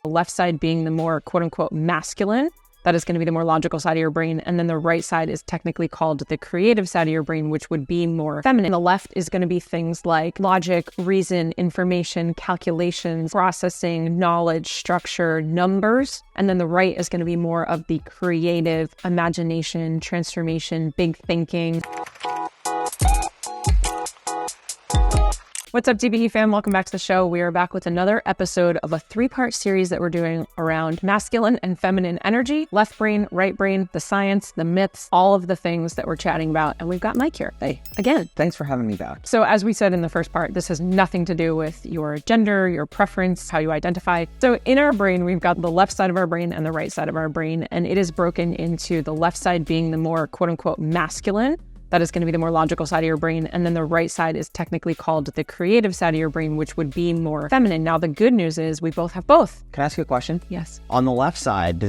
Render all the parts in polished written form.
The left side being the more quote unquote masculine. That is going to be the more logical side of your brain. And then the right side is technically called the creative side of your brain, which would be more feminine. The left is going to be things like logic, reason, information, calculations, processing, knowledge, structure, numbers. And then the right is going to be more of the creative, imagination, transformation, big thinking. What's up, DBE fam? Welcome back to the show. We are back with another episode of a 3-part series that we're doing around masculine and feminine energy, left brain, right brain, the science, the myths, all of the things that we're chatting about. And we've got Mike here. Hey, again. Thanks for having me back. So as we said in the first part, this has nothing to do with your gender, your preference, how you identify. So in our brain, we've got the left side of our brain and the right side of our brain. And it is broken into the left side being the more quote unquote masculine. That is going to be the more logical side of your brain. And then the right side is technically called the creative side of your brain, which would be more feminine. Now, the good news is we both have both. Can I ask you a question? Yes. On the left side,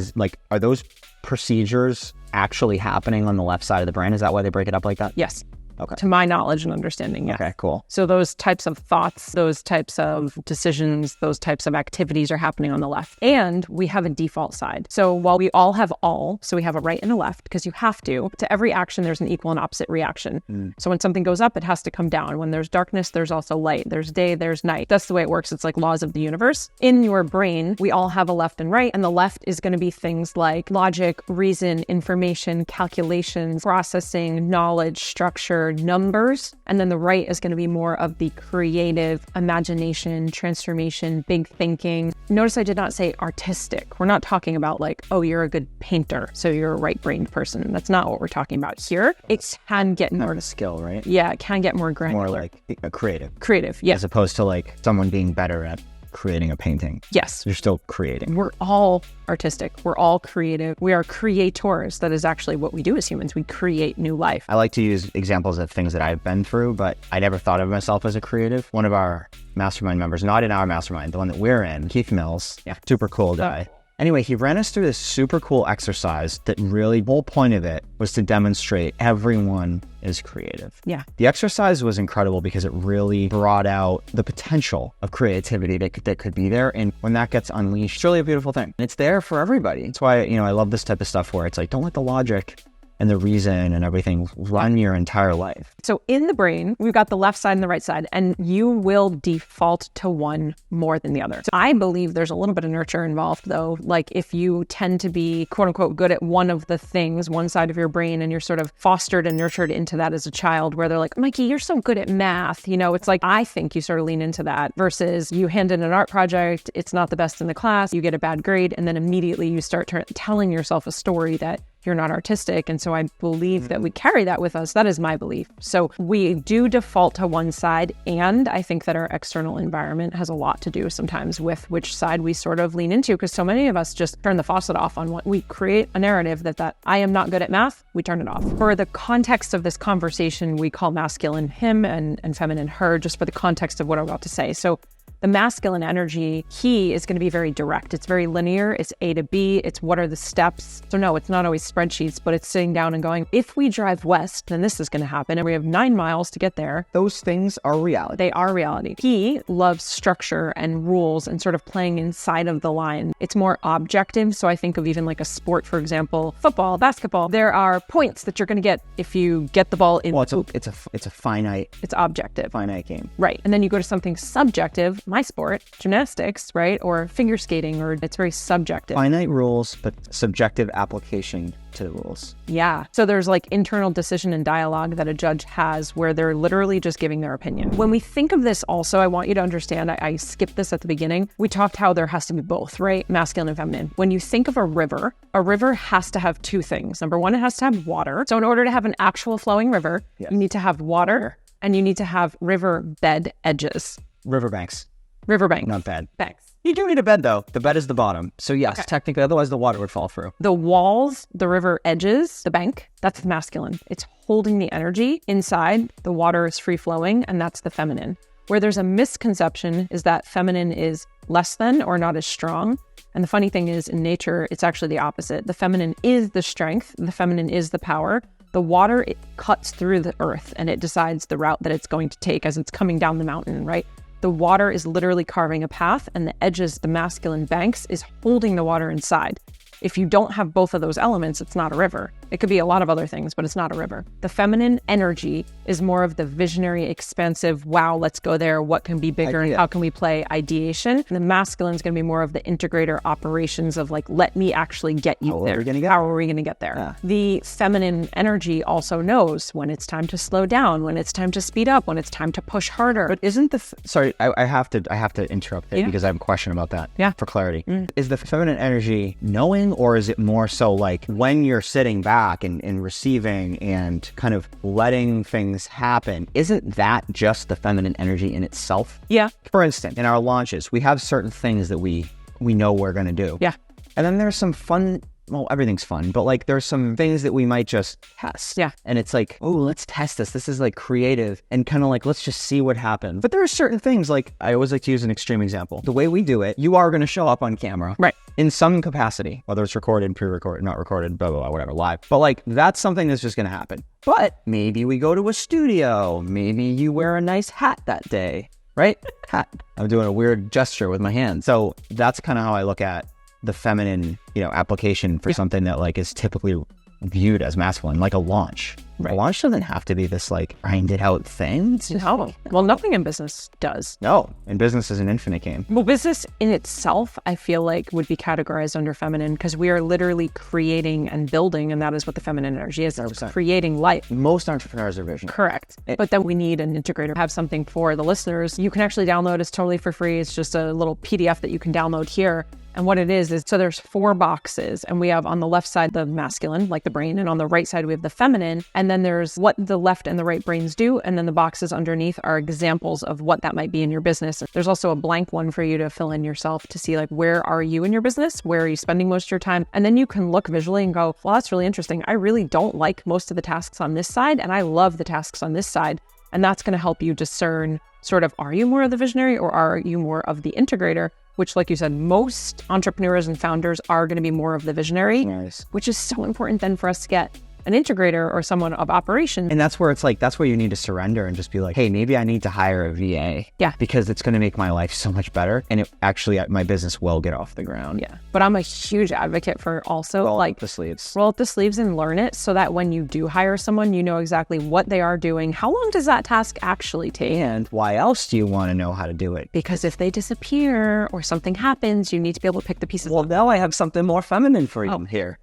are those procedures actually happening on the left side of the brain? Is that why they break it up like that? Yes. Okay. To my knowledge and understanding, yes. Okay, cool. So those types of thoughts, those types of decisions, those types of activities are happening on the left. And we have a default side. So while we all have so we have a right and a left, because you have to every action, there's an equal and opposite reaction. So when something goes up, it has to come down. When there's darkness, there's also light. There's day, there's night. That's the way it works. It's like laws of the universe. In your brain, we all have a left and right, and the left is going to be things like logic, reason, information, calculations, processing, knowledge, structure, numbers. And then the right is going to be more of the creative, imagination, transformation, big thinking. Notice I did not say artistic. We're not talking about like, oh, you're a good painter, so you're a right-brained person. That's not what we're talking about here. It can get more a skill, right? Yeah, it can get more granular. More like a creative. Creative, yeah. As opposed to like someone being better at creating a painting. Yes. You're still creating. We're all artistic. We're all creative. We are creators. That is actually what we do as humans. We create new life. I like to use examples of things that I've been through, but I never thought of myself as a creative. One of our mastermind members, not in our mastermind, the one that we're in, Keith Mills, super cool guy. Anyway, he ran us through this super cool exercise that really, the whole point of it was to demonstrate everyone is creative. Yeah. The exercise was incredible because it really brought out the potential of creativity that could be there. And when that gets unleashed, it's really a beautiful thing. And it's there for everybody. That's why, I love this type of stuff where it's like, don't let the logic and the reason and everything run your entire life. So in the brain, we've got the left side and the right side, and you will default to one more than the other. So I believe there's a little bit of nurture involved though. Like if you tend to be quote unquote good at one of the things, one side of your brain, and you're sort of fostered and nurtured into that as a child where they're like, Mikey, you're so good at math. It's like, I think you sort of lean into that versus you hand in an art project. It's not the best in the class. You get a bad grade. And then immediately you start telling yourself a story that you're not artistic. And so I believe that we carry that with us. That is my belief. So we do default to one side. And I think that our external environment has a lot to do sometimes with which side we sort of lean into, because so many of us just turn the faucet off on what we create a narrative that I am not good at math. We turn it off. For the context of this conversation, we call masculine him and feminine her, just for the context of what I'm about to say. So the masculine energy, he is going to be very direct. It's very linear. It's A to B. It's what are the steps. So no, it's not always spreadsheets, but it's sitting down and going, if we drive west, then this is going to happen. And we have 9 miles to get there. Those things are reality. They are reality. He loves structure and rules and sort of playing inside of the line. It's more objective. So I think of even like a sport, for example, football, basketball. There are points that you're going to get if you get the ball in. Well, it's a finite. It's objective. Finite game. Right. And then you go to something subjective. My sport, gymnastics, right? Or figure skating, or it's very subjective. Finite rules, but subjective application to the rules. Yeah. So there's like internal decision and dialogue that a judge has where they're literally just giving their opinion. When we think of this also, I want you to understand, I skipped this at the beginning. We talked how there has to be both, right? Masculine and feminine. When you think of a river has to have 2 things. Number 1, it has to have water. So in order to have an actual flowing river, you need to have water and you need to have river bed edges. Riverbanks. Riverbank. Not bed. Banks. You do need a bed though. The bed is the bottom. So yes, technically, otherwise the water would fall through. The walls, the river edges, the bank, that's the masculine. It's holding the energy inside. The water is free flowing, and that's the feminine. Where there's a misconception is that feminine is less than or not as strong. And the funny thing is in nature, it's actually the opposite. The feminine is the strength. The feminine is the power. The water, it cuts through the earth and it decides the route that it's going to take as it's coming down the mountain, right? The water is literally carving a path, and the edges, the masculine banks, is holding the water inside. If you don't have both of those elements, it's not a river. It could be a lot of other things, but it's not a river. The feminine energy is more of the visionary, expansive, wow, let's go there. What can be bigger and how can we play ideation? And the masculine is going to be more of the integrator operations of like, let me actually get you there. How are we going to get there? Yeah. The feminine energy also knows when it's time to slow down, when it's time to speed up, when it's time to push harder. But isn't sorry, I have to interrupt it because I have a question about that. Yeah. For clarity. Is the feminine energy knowing, or is it more so like when you're sitting back and receiving and kind of letting things happen, isn't that just the feminine energy in itself? Yeah. For instance, in our launches, we have certain things that we know we're going to do. Yeah. And then there's some fun, well, everything's fun, but like there's some things that we might just test. Yeah. And it's like, oh, let's test this. This is like creative and kind of like, let's just see what happens. But there are certain things, like I always like to use an extreme example. The way we do it, you are going to show up on camera. Right. In some capacity, whether it's recorded, pre-recorded, not recorded, blah, blah, blah, whatever, live. But like, that's something that's just going to happen. But maybe we go to a studio. Maybe you wear a nice hat that day, right? Hat. I'm doing a weird gesture with my hand. So that's kind of how I look at the feminine, application for something that like is typically viewed as masculine, like a launch. Right. A launch doesn't have to be this like grinded out thing. It's just, no. Well, nothing in business does. No, and business is an infinite game. Well, business in itself, I feel like would be categorized under feminine because we are literally creating and building, and that is what the feminine energy is. It's creating life. Most entrepreneurs are visionary. Correct. But then we need an integrator. Have something for the listeners. You can actually download. It's totally for free. It's just a little PDF that you can download here. And what it is so there's 4 boxes, and we have on the left side the masculine, like the brain, and on the right side we have the feminine. And then there's what the left and the right brains do. And then the boxes underneath are examples of what that might be in your business. There's also a blank one for you to fill in yourself to see like, where are you in your business? Where are you spending most of your time? And then you can look visually and go, well, that's really interesting. I really don't like most of the tasks on this side, and I love the tasks on this side. And that's going to help you discern sort of, are you more of the visionary or are you more of the integrator? Which, like you said, most entrepreneurs and founders are going to be more of the visionary, which is so important then for us to get an integrator or someone of operations. And that's where it's like, that's where you need to surrender and just be like, hey, maybe I need to hire a VA. Yeah. Because it's going to make my life so much better. And it actually, my business will get off the ground. Yeah. But I'm a huge advocate for also roll up the sleeves and learn it so that when you do hire someone, you know exactly what they are doing. How long does that task actually take? And why else do you want to know how to do it? Because if they disappear or something happens, you need to be able to pick the pieces. Well, now I have something more feminine for you here.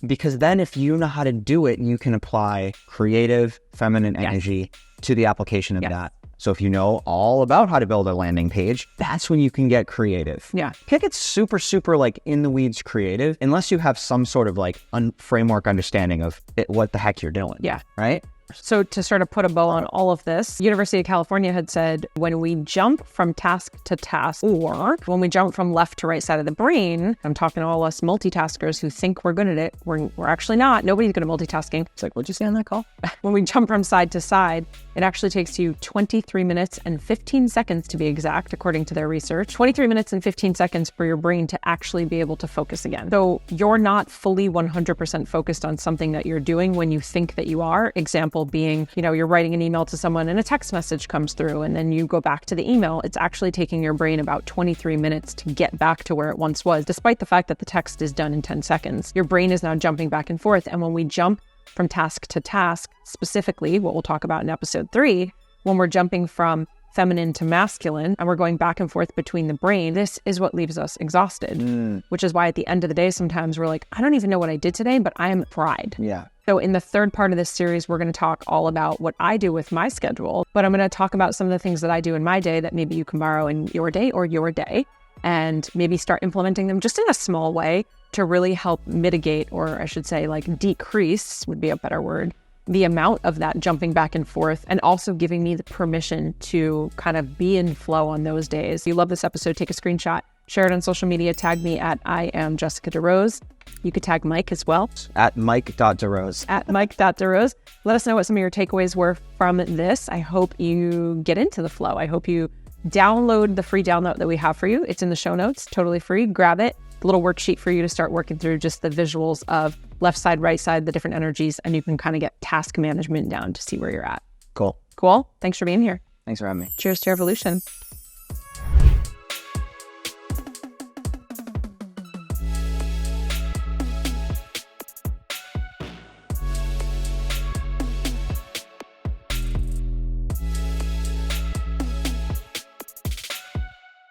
Because then if you know how to do it, you can apply creative, feminine energy to the application of that. So if you know all about how to build a landing page, that's when you can get creative. Yeah. Can't get super, super like in the weeds creative unless you have some sort of like framework understanding of what the heck you're doing. Yeah. Right? So to sort of put a bow on all of this, University of California had said when we jump from task to task, or when we jump from left to right side of the brain, I'm talking to all us multitaskers who think we're good at it. We're actually not. Nobody's good at multitasking. It's like, what'd you say on that call? When we jump from side to side, it actually takes you 23 minutes and 15 seconds to be exact, according to their research. 23 minutes and 15 seconds for your brain to actually be able to focus again. So you're not fully 100% focused on something that you're doing when you think that you are. Example being, you're writing an email to someone and a text message comes through and then you go back to the email. It's actually taking your brain about 23 minutes to get back to where it once was, despite the fact that the text is done in 10 seconds. Your brain is now jumping back and forth. And when we jump from task to task, specifically what we'll talk about in episode 3, when we're jumping from feminine to masculine and we're going back and forth between the brain, this is what leaves us exhausted, which is why at the end of the day, sometimes we're like, I don't even know what I did today, but I am fried. Yeah. So in the third part of this series, we're going to talk all about what I do with my schedule, but I'm going to talk about some of the things that I do in my day that maybe you can borrow in your day and maybe start implementing them just in a small way to really help mitigate, or I should say like decrease would be a better word, the amount of that jumping back and forth, and also giving me the permission to kind of be in flow on those days. If you love this episode, take a screenshot, share it on social media, tag me at I am Jessica DeRose. You could tag Mike as well. At Mike.DeRose. At Mike.DeRose. Let us know what some of your takeaways were from this. I hope you get into the flow. I hope you download the free download that we have for you. It's in the show notes, totally free. Grab it. A little worksheet for you to start working through just the visuals of left side, right side, the different energies, and you can kind of get task management down to see where you're at. Cool. Cool. Thanks for being here. Thanks for having me. Cheers to your evolution.